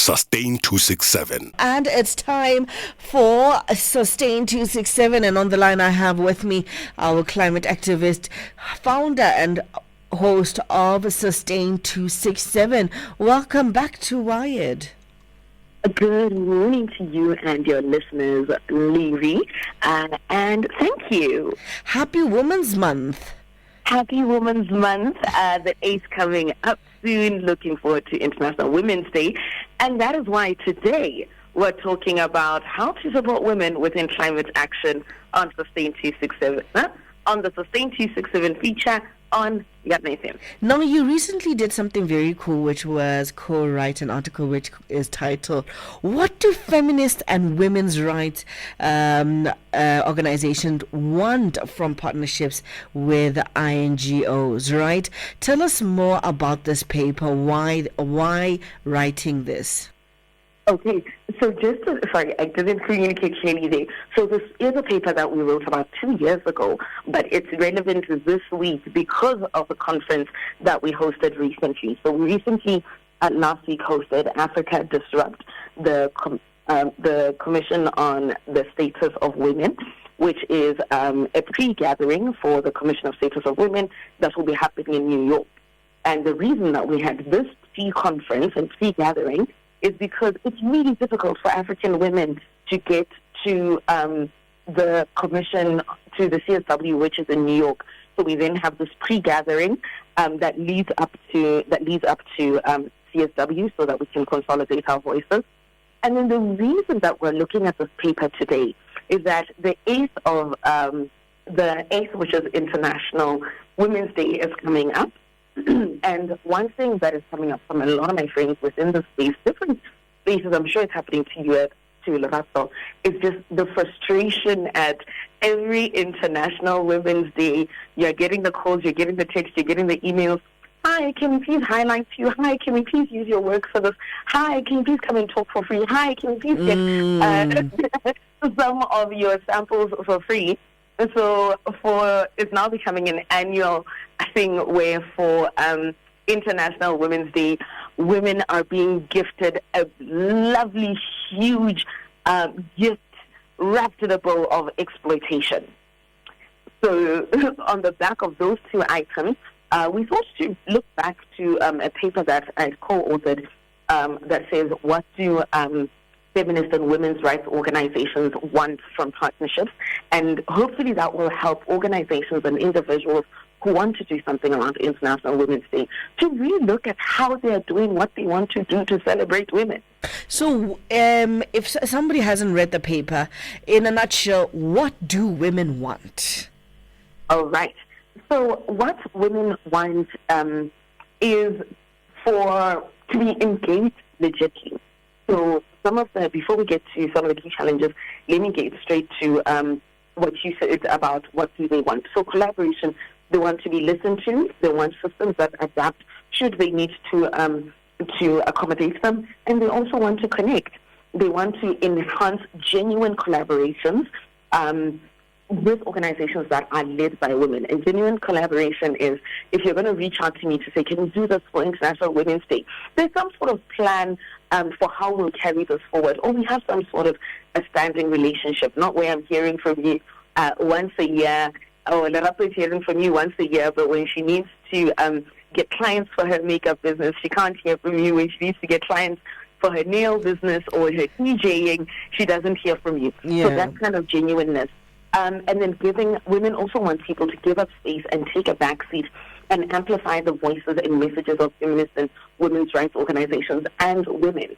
Sustain 267. And it's time for Sustain 267. And on the line I have with me our climate activist, founder and host of Sustain 267. Welcome back to Wired. Good morning to you and your listeners, Levi, and thank you. Happy Women's Month. Happy Women's Month. The 8th coming up soon. Looking forward to International Women's Day. And that is why today we're talking about how to support women within climate action on Sustain 267. On the Sustain 267 feature on Yatnafm. Now, you recently did something very cool, which was co-write an article which is titled, "What do feminist and women's rights organizations want from partnerships with INGOs," right? Tell us more about this paper. Why writing this? Okay, so sorry, I didn't communicate clearly there. So this is a paper that we wrote about 2 years ago, but it's relevant this week because of the conference that we hosted recently. So we recently, last week, hosted Africa Disrupt, the Commission on the Status of Women, which is a pre-gathering for the Commission of Status of Women that will be happening in New York. And the reason that we had this pre-conference and pre-gathering is because it's really difficult for African women to get to the commission, to the CSW, which is in New York. So we then have this pre-gathering that leads up to CSW, so that we can consolidate our voices. And then the reason that we're looking at this paper today is that the 8th, which is International Women's Day, is coming up. And one thing that is coming up from a lot of my friends within the space, different spaces, I'm sure it's happening to you too, Lorato, is just the frustration at every International Women's Day. You're getting the calls, you're getting the texts, you're getting the emails. Hi, can we please highlight you? Hi, can we please use your work for this? Hi, can you please come and talk for free? Hi, can we please get some of your samples for free? So it's now becoming an annual thing where for International Women's Day, women are being gifted a lovely, huge gift wrapped in a bow of exploitation. So on the back of those two items, we thought to look back to a paper that I co-authored that says, what do feminist and women's rights organizations want from partnerships? And hopefully that will help organizations and individuals who want to do something around International Women's Day to really look at how they are doing what they want to do to celebrate women. So if somebody hasn't read the paper, in a nutshell, what do women want? All right. So what women want is to be engaged legitimately. So before we get to some of the key challenges, let me get straight to what you said about what do they want. So collaboration, they want to be listened to. They want systems that adapt should they need to accommodate them. And they also want to connect. They want to enhance genuine collaborations with organizations that are led by women. And genuine collaboration is, if you're going to reach out to me to say, can we do this for International Women's Day? There's some sort of plan for how we'll carry this forward. Or we have some sort of a standing relationship, not where I'm hearing from you once a year, or Lerato is hearing from you once a year, but when she needs to get clients for her makeup business, she can't hear from you. When she needs to get clients for her nail business or her DJing, she doesn't hear from you. Yeah. So that kind of genuineness. And then women also want people to give up space and take a backseat and amplify the voices and messages of feminist and women's rights organizations and women.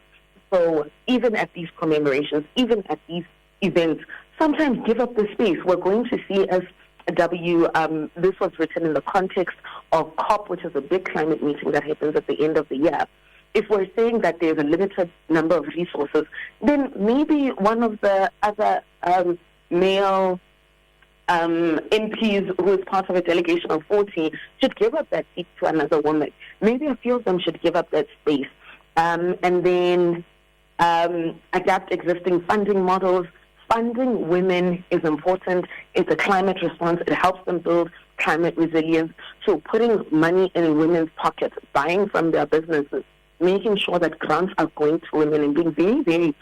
So even at these commemorations, even at these events, sometimes give up the space. We're going to see SW, this was written in the context of COP, which is a big climate meeting that happens at the end of the year. If we're saying that there's a limited number of resources, then maybe one of the other male MPs who is part of a delegation of 40 should give up that seat to another woman. Maybe a few of them should give up that space. And then adapt existing funding models. Funding women is important. It's a climate response. It helps them build climate resilience. So putting money in women's pockets, buying from their businesses, making sure that grants are going to women and being very, very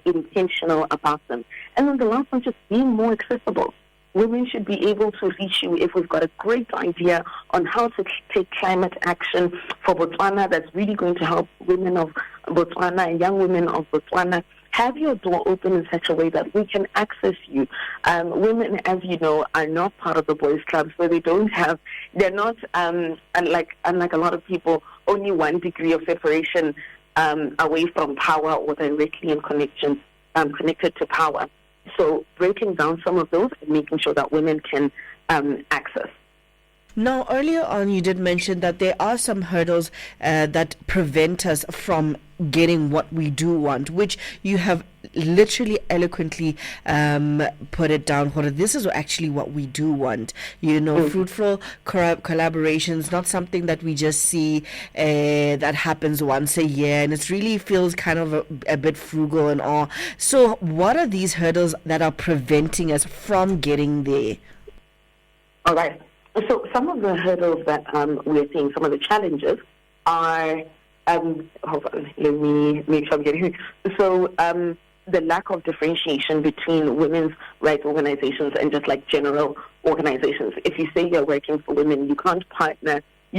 intentional about them. And then the last one, just being more accessible. Women should be able to reach you if we've got a great idea on how to take climate action for Botswana that's really going to help women of Botswana and young women of Botswana. Have your door open in such a way that we can access you. Women, as you know, are not part of the boys' club, so they're not, unlike a lot of people, only 1 degree of separation away from power or directly in connection, connected to power. So breaking down some of those and making sure that women can access. Now, earlier on, you did mention that there are some hurdles that prevent us from getting what we do want, which you have literally eloquently put it down. This is actually what we do want. Fruitful collaborations, not something that we just see that happens once a year, and it really feels kind of a bit frugal and all. So what are these hurdles that are preventing us from getting there? All right. So some of the hurdles that we're seeing, some of the challenges are, hold on, let me make sure I'm getting it. So the lack of differentiation between women's rights organizations and just like general organizations. If you say you're working for women, you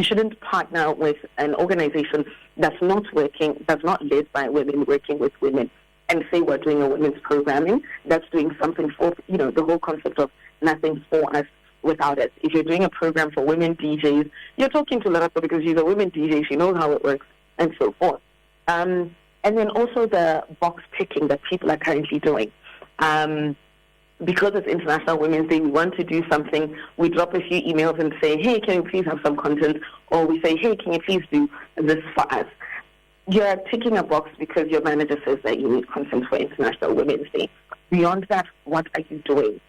shouldn't partner with an organization that's not led by women, working with women, and say we're doing a women's programming that's doing something for, the whole concept of nothing for us without it. If you're doing a program for women DJs, you're talking to Lerato because she's a women DJ, she knows how it works, and so forth. And then also the box ticking that people are currently doing. Because it's International Women's Day, we want to do something. We drop a few emails and say, hey, can you please have some content? Or we say, hey, can you please do this for us? You're ticking a box because your manager says that you need content for International Women's Day. Beyond that, what are you doing?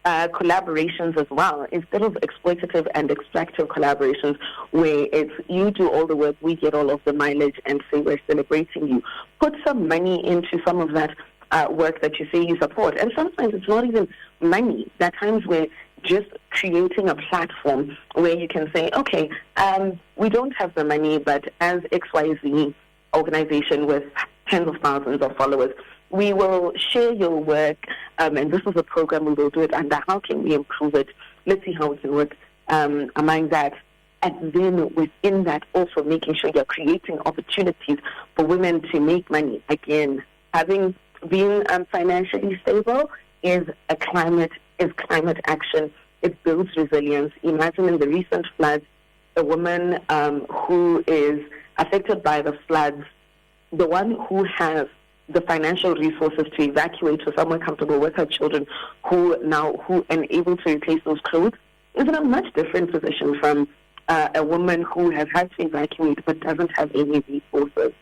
Collaborations as well, instead of exploitative and extractive collaborations where it's you do all the work, we get all of the mileage and say we're celebrating you. Put some money into some of that work that you say you support. And sometimes it's not even money. There are times where just creating a platform where you can say, okay, we don't have the money, but as XYZ organization with tens of thousands of followers, we will share your work, and this is a program we will do it under. How can we improve it? Let's see how we can work among that. And then within that, also making sure you're creating opportunities for women to make money. Again, being financially stable is climate action. It builds resilience. Imagine in the recent floods, a woman who is affected by the floods, the one who has the financial resources to evacuate to somewhere comfortable with her children, who and able to replace those clothes, is in a much different position from a woman who has had to evacuate but doesn't have any resources.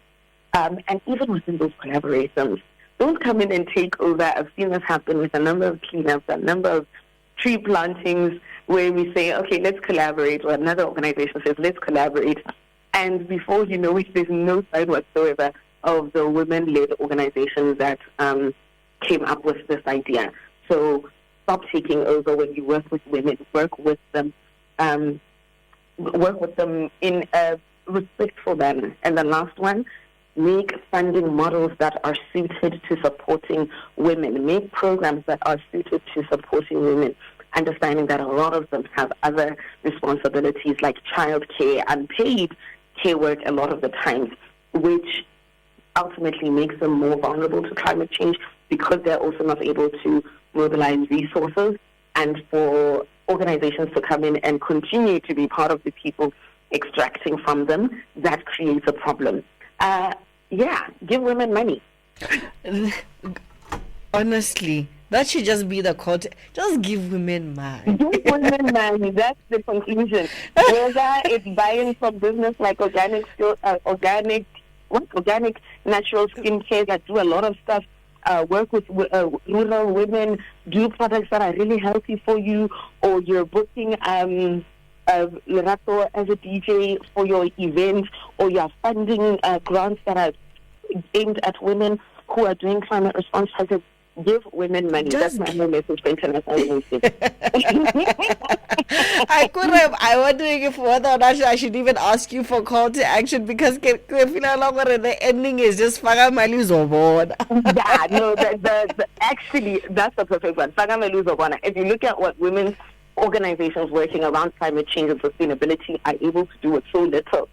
And even within those collaborations, don't come in and take over. I've seen this happen with a number of cleanups, a number of tree plantings where we say, okay, let's collaborate, or another organization says, let's collaborate. And before you know it, there's no sign whatsoever of the women-led organizations that came up with this idea. So stop taking over when you work with women. Work with them in a respectful manner. And the last one, make funding models that are suited to supporting women. Make programs that are suited to supporting women, understanding that a lot of them have other responsibilities like childcare, unpaid care work a lot of the times, which ultimately makes them more vulnerable to climate change because they're also not able to mobilize resources. And for organizations to come in and continue to be part of the people extracting from them, that creates a problem. Give women money. Honestly, that should just be the quote. Just give women money. Give women money. That's the conclusion. Whether it's buying from business like organic natural skincare that do a lot of stuff, work with rural women, do products that are really healthy for you, or you're booking Lerato as a DJ for your event, or you're funding grants that are aimed at women who are doing climate response projects. Give women money. Just That's my whole message for International Women's Day. I'm wondering if whether or not I should even ask you for call to action because the ending is just Faga Mali Zobona. Yeah, no, actually, that's the perfect one. If you look at what women's organizations working around climate change and sustainability are able to do with so little,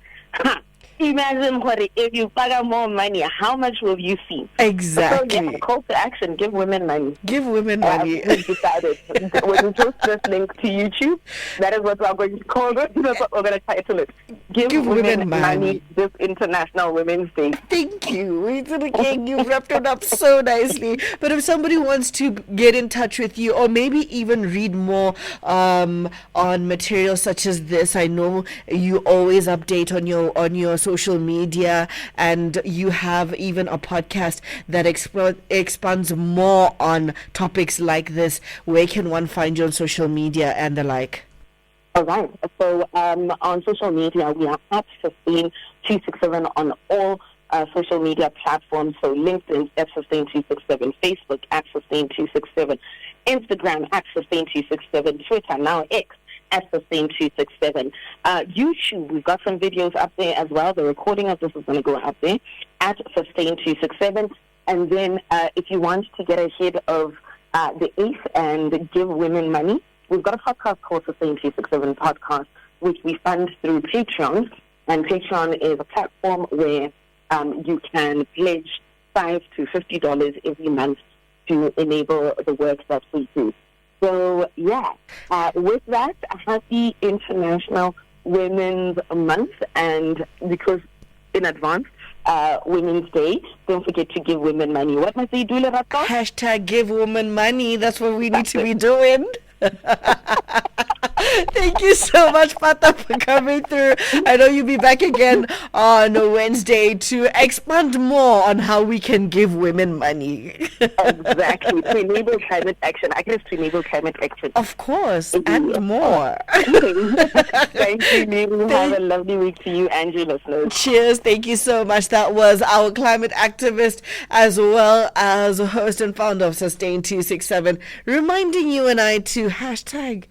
imagine if you pay more money, how much will you see? Exactly. So, yeah, call to action, give women money. Give women money. We've decided. When we post this link to YouTube, that is what we're going to call it. That's what we're going to title it. Give women money this International Women's Day. Thank you. You wrapped it up so nicely. But if somebody wants to get in touch with you or maybe even read more on material such as this, I know you always update on your social media, and you have even a podcast that expands more on topics like this. Where can one find you on social media and the like? All right. So on social media, we are at Sustain267 on all social media platforms. So LinkedIn at Sustain267, Facebook at Sustain267, Instagram at Sustain267, Twitter, now X, at Sustain267. YouTube, we've got some videos up there as well. The recording of this is going to go up there at Sustain267. And then if you want to get ahead of the 8th and give women money, we've got a podcast called Sustain267 Podcast, which we fund through Patreon. And Patreon is a platform where you can pledge $5 to $50 every month to enable the work that we do. So, yeah, with that, happy International Women's Month. And because in advance, Women's Day, don't forget to give women money. What must they do, Lerato? Hashtag give women money. That's what we need to be doing. Thank you so much, Pato, for coming through. I know you'll be back again on Wednesday to expand more on how we can give women money. Exactly. To enable climate action. I guess to enable climate action. Of course, and more. Thank you, Neil. Have a lovely week to you and your listeners. Cheers. Thank you so much. That was our climate activist as well as host and founder of Sustain267, reminding you and I to hashtag